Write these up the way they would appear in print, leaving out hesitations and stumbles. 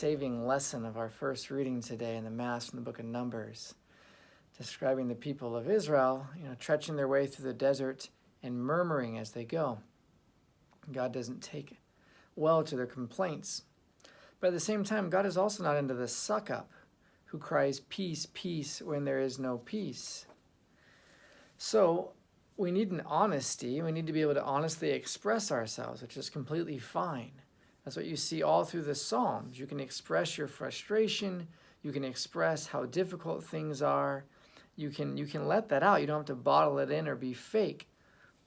life-saving lesson of our first reading today in the Mass from the book of Numbers, describing the people of Israel, trudging their way through the desert and murmuring as they go. God doesn't take well to their complaints. But at the same time, God is also not into the suck-up who cries, "Peace, peace," when there is no peace. So we need an honesty. We need to be able to honestly express ourselves, which is completely fine. That's what you see all through the Psalms. You can express your frustration. You can express how difficult things are. You can let that out. You don't have to bottle it in or be fake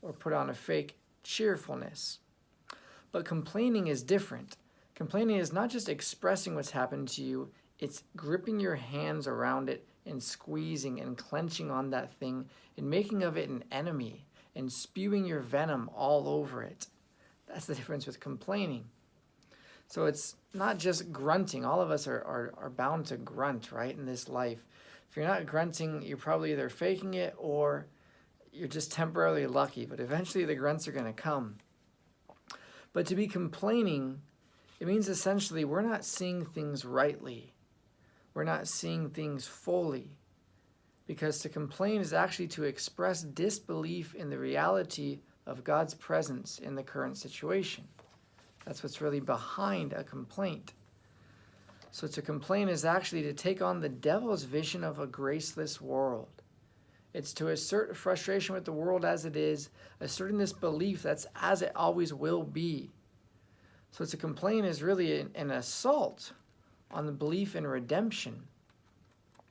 or put on a fake cheerfulness. But complaining is different. Complaining is not just expressing what's happened to you, it's gripping your hands around it and squeezing and clenching on that thing and making of it an enemy and spewing your venom all over it. That's the difference with complaining. So it's not just grunting. All of us are bound to grunt, right, in this life. If you're not grunting, you're probably either faking it or you're just temporarily lucky. But eventually the grunts are going to come. But to be complaining, it means essentially we're not seeing things rightly. We're not seeing things fully. Because to complain is actually to express disbelief in the reality of God's presence in the current situation. That's what's really behind a complaint. So to complain is actually to take on the devil's vision of a graceless world. It's to assert frustration with the world as it is, asserting this belief that's as it always will be. So to complain is really an assault on the belief in redemption.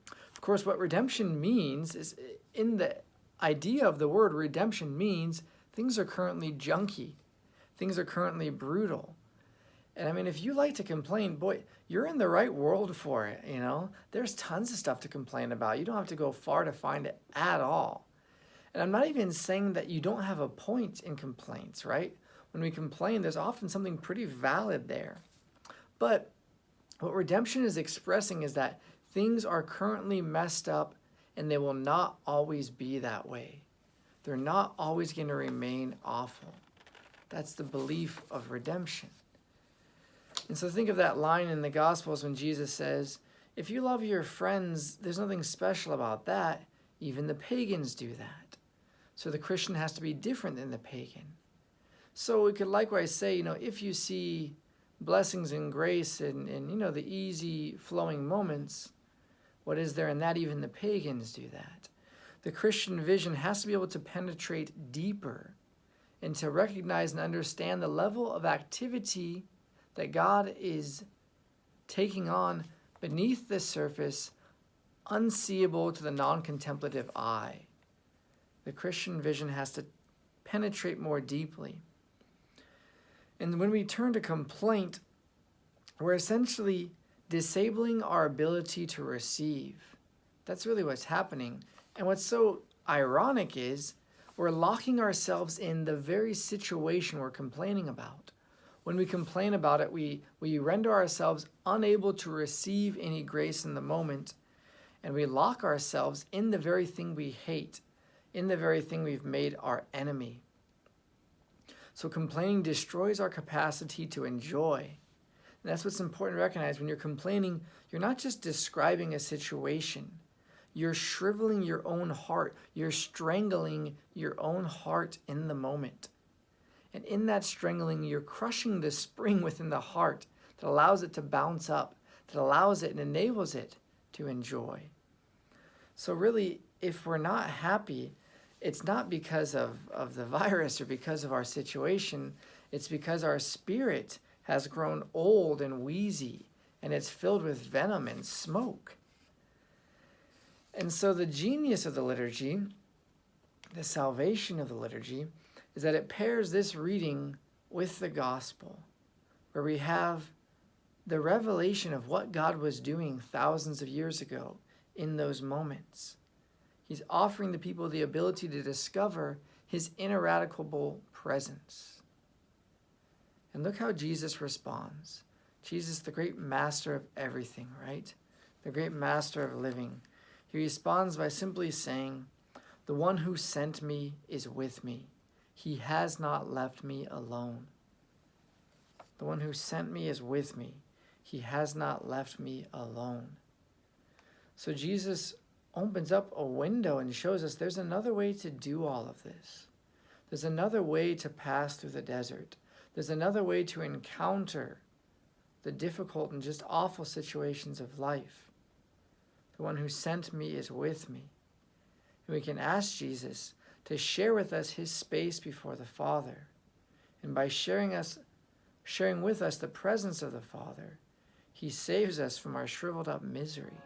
Of course, what redemption means is, in the idea of the word redemption means things are currently junky. Things are currently brutal. And I mean, if you like to complain, boy, you're in the right world for it, There's tons of stuff to complain about. You don't have to go far to find it at all. And I'm not even saying that you don't have a point in complaints, right? When we complain, there's often something pretty valid there. But what redemption is expressing is that things are currently messed up and they will not always be that way. They're not always going to remain awful. That's the belief of redemption. And so think of that line in the Gospels when Jesus says, if you love your friends, there's nothing special about that. Even the pagans do that. So the Christian has to be different than the pagan. So we could likewise say, if you see blessings and grace and the easy flowing moments, what is there in that? Even the pagans do that. The Christian vision has to be able to penetrate deeper and to recognize and understand the level of activity that God is taking on beneath the surface, unseeable to the non-contemplative eye. The Christian vision has to penetrate more deeply. And when we turn to complaint, we're essentially disabling our ability to receive. That's really what's happening. And what's so ironic is we're locking ourselves in the very situation we're complaining about. When we complain about it, we render ourselves unable to receive any grace in the moment, and we lock ourselves in the very thing we hate, in the very thing we've made our enemy. So complaining destroys our capacity to enjoy. And that's what's important to recognize. When you're complaining, you're not just describing a situation. You're shriveling your own heart. You're strangling your own heart in the moment. And in that strangling, you're crushing the spring within the heart that allows it to bounce up, that allows it and enables it to enjoy. So really, if we're not happy, it's not because of the virus or because of our situation. It's because our spirit has grown old and wheezy, and it's filled with venom and smoke. And so the genius of the liturgy, the salvation of the liturgy, is that it pairs this reading with the gospel, where we have the revelation of what God was doing thousands of years ago in those moments. He's offering the people the ability to discover his ineradicable presence. And look how Jesus responds. Jesus, the great master of everything, right? The great master of living. He responds by simply saying, "The one who sent me is with me. He has not left me alone." The one who sent me is with me. He has not left me alone. So Jesus opens up a window and shows us there's another way to do all of this. There's another way to pass through the desert. There's another way to encounter the difficult and just awful situations of life. The one who sent me is with me. And we can ask Jesus to share with us his space before the Father. And by sharing with us the presence of the Father, he saves us from our shriveled up misery.